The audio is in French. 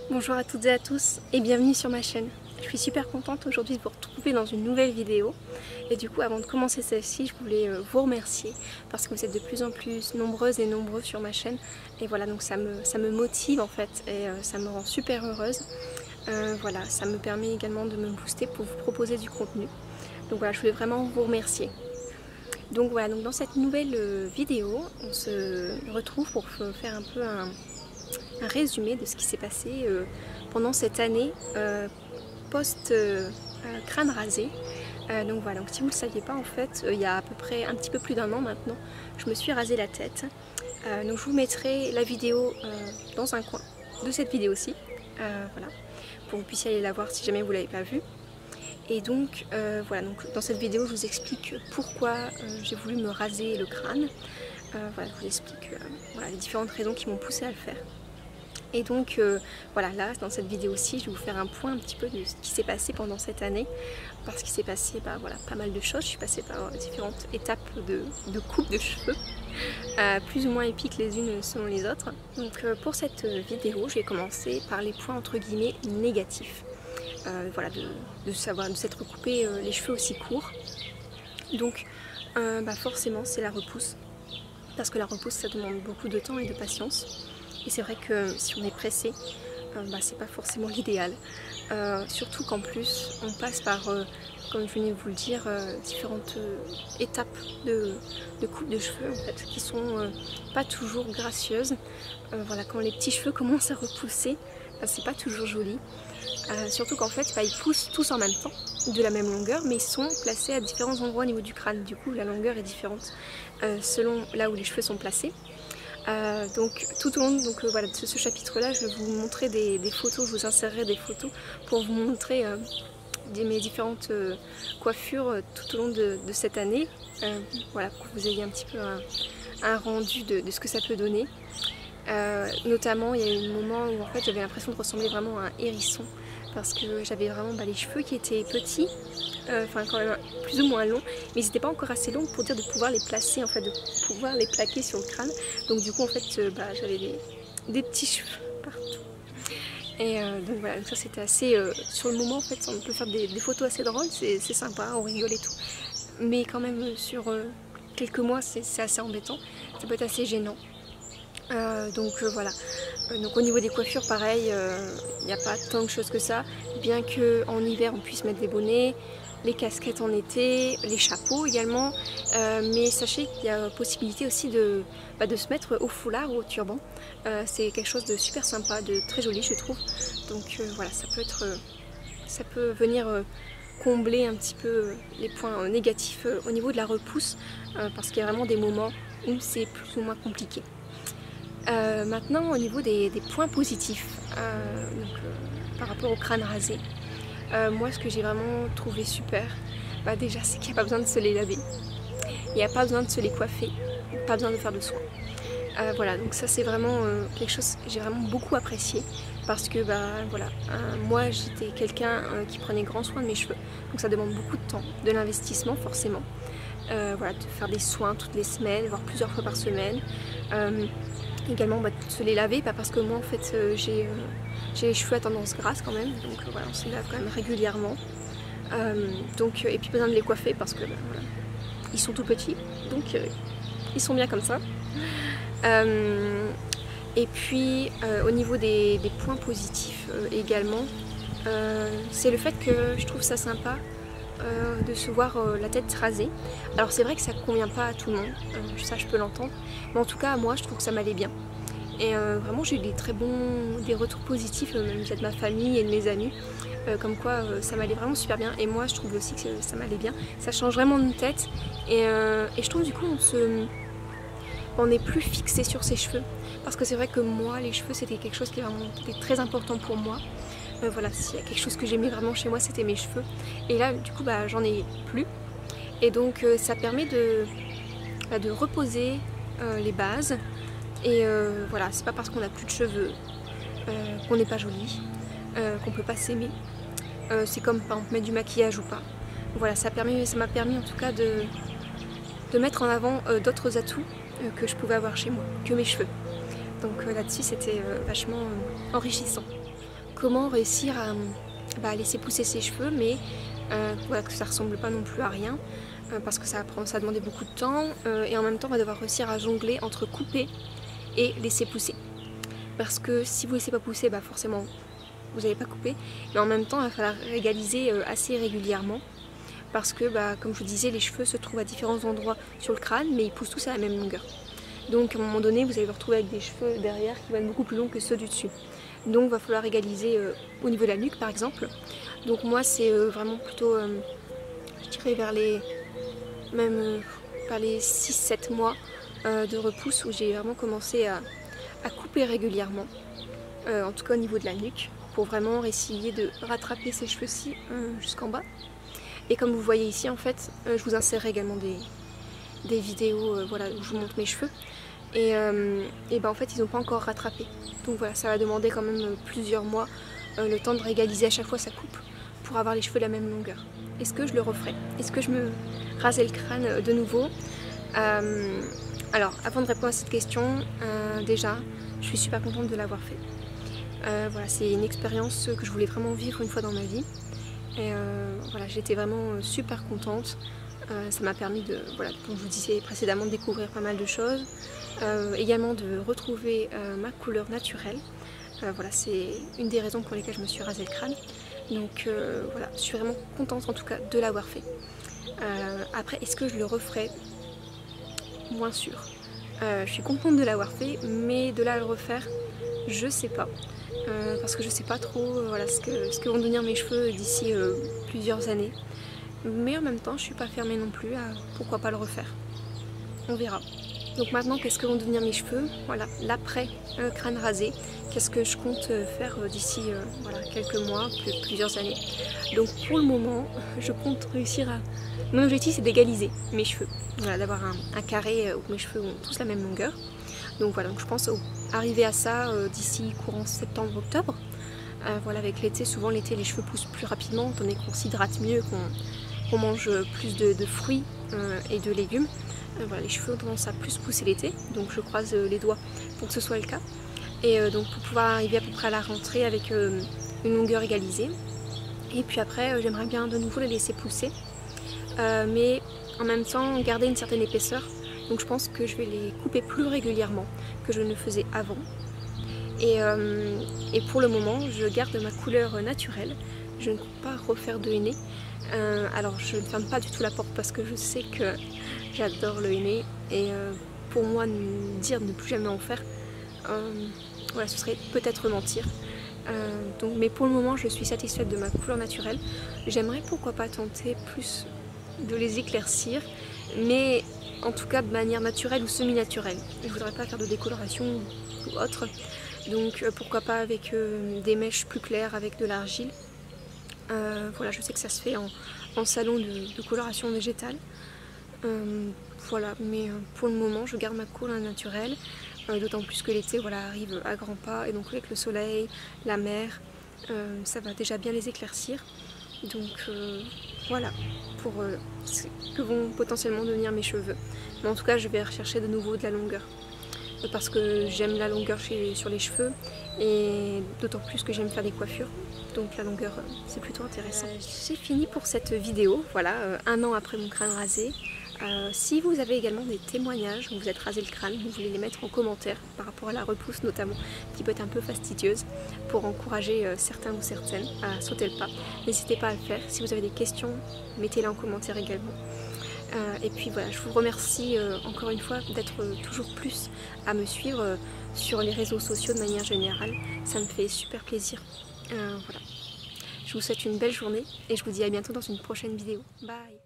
Bonjour à toutes et à tous et bienvenue sur ma chaîne. Je suis super contente aujourd'hui de vous retrouver dans une nouvelle vidéo. Et du coup, avant de commencer celle-ci, je voulais vous remercier parce que vous êtes de plus en plus nombreuses et nombreux sur ma chaîne. Et voilà, donc ça me motive en fait et ça me rend super heureuse. Voilà, ça me permet également de me booster pour vous proposer du contenu. Donc voilà, je voulais vraiment vous remercier. Donc voilà, donc dans cette nouvelle vidéo, on se retrouve pour faire un peu un résumé de ce qui s'est passé pendant cette année post crâne rasé. Donc voilà, donc si vous ne le saviez pas en fait, il y a à peu près un petit peu plus d'un an maintenant, je me suis rasé la tête. Donc je vous mettrai la vidéo dans un coin de cette vidéo-ci, voilà, pour que vous puissiez aller la voir si jamais vous ne l'avez pas vue. Et donc voilà, donc dans cette vidéo je vous explique pourquoi j'ai voulu me raser le crâne. Voilà, je vous explique voilà, les différentes raisons qui m'ont poussé à le faire. Et donc voilà, là dans cette vidéo aussi je vais vous faire un point un petit peu de ce qui s'est passé pendant cette année, parce qu'il s'est passé voilà, pas mal de choses. Je suis passée par différentes étapes de coupe de cheveux, plus ou moins épiques les unes selon les autres. Donc pour cette vidéo je vais commencer par les points entre guillemets négatifs, voilà, de s'être coupé les cheveux aussi courts. Donc forcément c'est la repousse, parce que la repousse ça demande beaucoup de temps et de patience. Et c'est vrai que si on est pressé, c'est pas forcément l'idéal. Surtout qu'en plus, on passe par, comme je venais de vous le dire, différentes étapes de coupe de cheveux en fait, qui sont pas toujours gracieuses. Voilà, quand les petits cheveux commencent à repousser, c'est pas toujours joli. Surtout qu'en fait, ils poussent tous en même temps, de la même longueur, mais ils sont placés à différents endroits au niveau du crâne. Du coup, la longueur est différente selon là où les cheveux sont placés. Donc tout au long voilà, de ce chapitre-là, je vais vous montrer des photos, je vous insérerai des photos pour vous montrer mes différentes coiffures tout au long de cette année. Voilà, pour que vous ayez un petit peu un rendu de ce que ça peut donner. Notamment, il y a eu un moment où en fait, j'avais l'impression de ressembler vraiment à un hérisson, parce que j'avais vraiment les cheveux qui étaient petits, quand même plus ou moins longs, mais ils n'étaient pas encore assez longs pour dire de pouvoir les placer, en fait, de pouvoir les plaquer sur le crâne. Donc du coup en fait j'avais des petits cheveux partout. Et donc voilà, ça c'était assez, sur le moment en fait on peut faire des photos assez drôles, c'est sympa, on rigole et tout. Mais quand même sur quelques mois c'est assez embêtant, ça peut être assez gênant. Voilà, donc au niveau des coiffures pareil, il n'y a pas tant de choses que ça, bien qu'en hiver on puisse mettre des bonnets, les casquettes en été, les chapeaux également, mais sachez qu'il y a possibilité aussi de se mettre au foulard ou au turban. C'est quelque chose de super sympa, de très joli je trouve, donc voilà, ça peut venir combler un petit peu les points négatifs au niveau de la repousse, parce qu'il y a vraiment des moments où c'est plus ou moins compliqué. Maintenant au niveau des points positifs, par rapport au crâne rasé, moi ce que j'ai vraiment trouvé super, déjà c'est qu'il n'y a pas besoin de se les laver, il n'y a pas besoin de se les coiffer, pas besoin de faire de soins. Voilà, donc ça c'est vraiment quelque chose que j'ai vraiment beaucoup apprécié, parce que voilà, moi j'étais quelqu'un qui prenait grand soin de mes cheveux, donc ça demande beaucoup de temps, de l'investissement forcément. Voilà, de faire des soins toutes les semaines, voire plusieurs fois par semaine. Également de se les laver, parce que moi en fait j'ai les cheveux à tendance grasse quand même, donc voilà, on se les lave quand même régulièrement. Et puis besoin de les coiffer parce que voilà, ils sont tout petits, donc ils sont bien comme ça. Et puis au niveau des points positifs également, c'est le fait que je trouve ça sympa de se voir la tête rasée. Alors c'est vrai que ça convient pas à tout le monde, ça je peux l'entendre, mais en tout cas moi je trouve que ça m'allait bien. Et vraiment j'ai eu des retours positifs, même via de ma famille et de mes amis, comme quoi ça m'allait vraiment super bien. Et moi je trouve aussi que ça m'allait bien, ça change vraiment de tête, et je trouve du coup on est plus fixé sur ses cheveux, parce que c'est vrai que moi les cheveux c'était quelque chose qui était très important pour moi. Voilà, s'il y a quelque chose que j'aimais vraiment chez moi, c'était mes cheveux. Et là, du coup, j'en ai plus. Et donc, ça permet de reposer les bases. Et voilà, c'est pas parce qu'on n'a plus de cheveux qu'on n'est pas joli, qu'on peut pas s'aimer. C'est comme, par exemple, mettre du maquillage ou pas. Voilà, ça m'a permis en tout cas de mettre en avant d'autres atouts que je pouvais avoir chez moi, que mes cheveux. Donc là-dessus, c'était vachement enrichissant. comment réussir à laisser pousser ses cheveux, mais voilà, que ça ressemble pas non plus à rien, parce que ça demandait beaucoup de temps, et en même temps on va devoir réussir à jongler entre couper et laisser pousser. Parce que si vous ne laissez pas pousser, bah forcément vous n'allez pas couper, mais en même temps il va falloir égaliser assez régulièrement, parce que comme je vous disais, les cheveux se trouvent à différents endroits sur le crâne, mais ils poussent tous à la même longueur. Donc à un moment donné vous allez vous retrouver avec des cheveux derrière qui vont être beaucoup plus longs que ceux du dessus. Donc il va falloir égaliser au niveau de la nuque par exemple. Donc moi c'est vraiment plutôt, je dirais vers les 6-7 mois de repousse où j'ai vraiment commencé à couper régulièrement, en tout cas au niveau de la nuque, pour vraiment essayer de rattraper ces cheveux-ci jusqu'en bas. Et comme vous voyez ici, en fait, je vous insérerai également des vidéos voilà, où je vous montre mes cheveux. Et en fait, ils n'ont pas encore rattrapé. Donc voilà, ça va demander quand même plusieurs mois, le temps de régaliser à chaque fois sa coupe pour avoir les cheveux de la même longueur. Est-ce que je le referai? Est-ce que je me rasais le crâne de nouveau? Alors, avant de répondre à cette question, déjà, je suis super contente de l'avoir fait. Voilà, c'est une expérience que je voulais vraiment vivre une fois dans ma vie. Et voilà, j'étais vraiment super contente. Ça m'a permis de, voilà, comme je vous disais précédemment, de découvrir pas mal de choses. Également de retrouver ma couleur naturelle. Voilà, c'est une des raisons pour lesquelles je me suis rasé le crâne. Donc voilà, je suis vraiment contente en tout cas de l'avoir fait. Après, est-ce que je le referai? Moins sûr. Je suis contente de l'avoir fait, mais de là à le refaire, je sais pas. Parce que je sais pas trop voilà, ce que vont devenir mes cheveux d'ici plusieurs années. Mais en même temps, je suis pas fermée non plus à pourquoi pas le refaire. On verra. Donc maintenant, qu'est-ce que vont devenir mes cheveux? Voilà, l'après crâne rasé. Qu'est-ce que je compte faire d'ici voilà, quelques mois, plusieurs années. Donc pour le moment, je compte réussir à... Mon objectif, c'est d'égaliser mes cheveux. Voilà, d'avoir un carré où mes cheveux ont tous la même longueur. Donc voilà, donc je pense arriver à ça d'ici courant septembre-octobre. Voilà, avec l'été, souvent l'été, les cheveux poussent plus rapidement, étant donné qu'on s'hydrate mieux, qu'on mange plus de fruits et de légumes. Voilà, les cheveux ont tendance à plus pousser l'été, donc je croise les doigts pour que ce soit le cas. Et donc pour pouvoir arriver à peu près à la rentrée avec une longueur égalisée. Et puis après, j'aimerais bien de nouveau les laisser pousser, mais en même temps garder une certaine épaisseur. Donc je pense que je vais les couper plus régulièrement que je ne le faisais avant. Et pour le moment, je garde ma couleur naturelle. Je ne compte pas refaire de henné. Alors je ne ferme pas du tout la porte parce que je sais que j'adore le henné. Et pour moi, dire de ne plus jamais en faire, voilà, ce serait peut-être mentir. Mais pour le moment, je suis satisfaite de ma couleur naturelle. J'aimerais pourquoi pas tenter plus de les éclaircir, mais en tout cas de manière naturelle ou semi-naturelle. Je voudrais pas faire de décoloration ou autre, donc pourquoi pas avec des mèches plus claires avec de l'argile. Voilà, je sais que ça se fait en salon de coloration végétale. Voilà, mais pour le moment je garde ma couleur naturelle, d'autant plus que l'été voilà, arrive à grands pas, et donc avec le soleil, la mer, ça va déjà bien les éclaircir. Donc voilà pour ce que vont potentiellement devenir mes cheveux. Mais en tout cas je vais rechercher de nouveau de la longueur, parce que j'aime la longueur sur les cheveux, et d'autant plus que j'aime faire des coiffures. Donc la longueur c'est plutôt intéressant. J'ai fini pour cette vidéo, voilà, 1 an après mon crâne rasé. Si vous avez également des témoignages où vous êtes rasé le crâne, vous voulez les mettre en commentaire par rapport à la repousse notamment, qui peut être un peu fastidieuse, pour encourager certains ou certaines à sauter le pas, n'hésitez pas à le faire. Si vous avez des questions, mettez-les en commentaire également. Et puis voilà, je vous remercie encore une fois d'être toujours plus à me suivre sur les réseaux sociaux de manière générale, ça me fait super plaisir. Voilà. Je vous souhaite une belle journée et je vous dis à bientôt dans une prochaine vidéo. Bye!